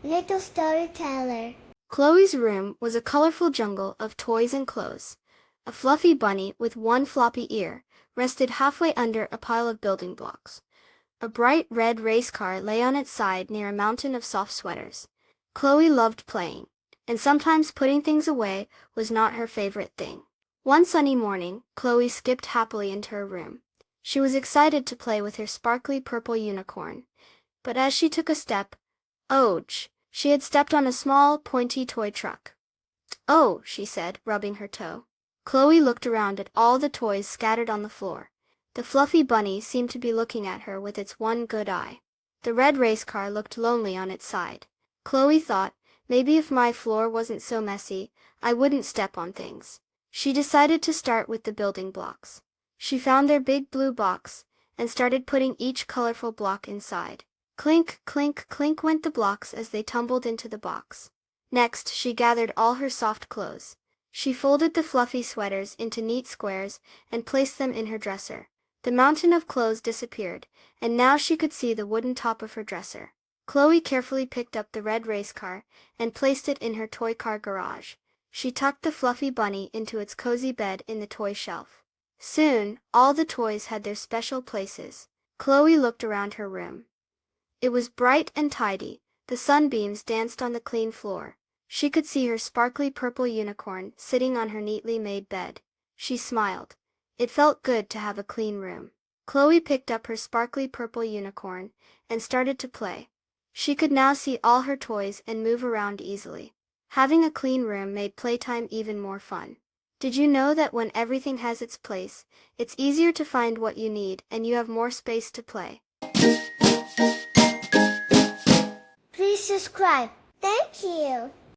Little Storyteller. Chloe's room was a colorful jungle of toys and clothes. A fluffy bunny with one floppy ear rested halfway under a pile of building blocks. A bright red race car lay on its side near a mountain of soft sweaters. Chloe loved playing, and sometimes putting things away was not her favorite thing. One sunny morning, Chloe skipped happily into her room. She was excited to play with her sparkly purple unicorn. But as she took a step, ouch! She had stepped on a small, pointy toy truck. "Oh," she said, rubbing her toe. Chloe looked around at all the toys scattered on the floor. The fluffy bunny seemed to be looking at her with its one good eye. The red race car looked lonely on its side. Chloe thought, maybe if my floor wasn't so messy, I wouldn't step on things. She decided to start with the building blocks. She found their big blue box and started putting each colorful block inside. Clink, clink, clink went the blocks as they tumbled into the box. Next, she gathered all her soft clothes. She folded the fluffy sweaters into neat squares and placed them in her dresser. The mountain of clothes disappeared, and now she could see the wooden top of her dresser. Chloe carefully picked up the red race car and placed it in her toy car garage. She tucked the fluffy bunny into its cozy bed in the toy shelf. Soon, all the toys had their special places. Chloe looked around her room. It was bright and tidy. The sunbeams danced on the clean floor. She could see her sparkly purple unicorn sitting on her neatly made bed. She smiled. It felt good to have a clean room. Chloe picked up her sparkly purple unicorn and started to play. She could now see all her toys and move around easily. Having a clean room made playtime even more fun. Did you know that when everything has its place, it's easier to find what you need and you have more space to play? Please subscribe. Thank you.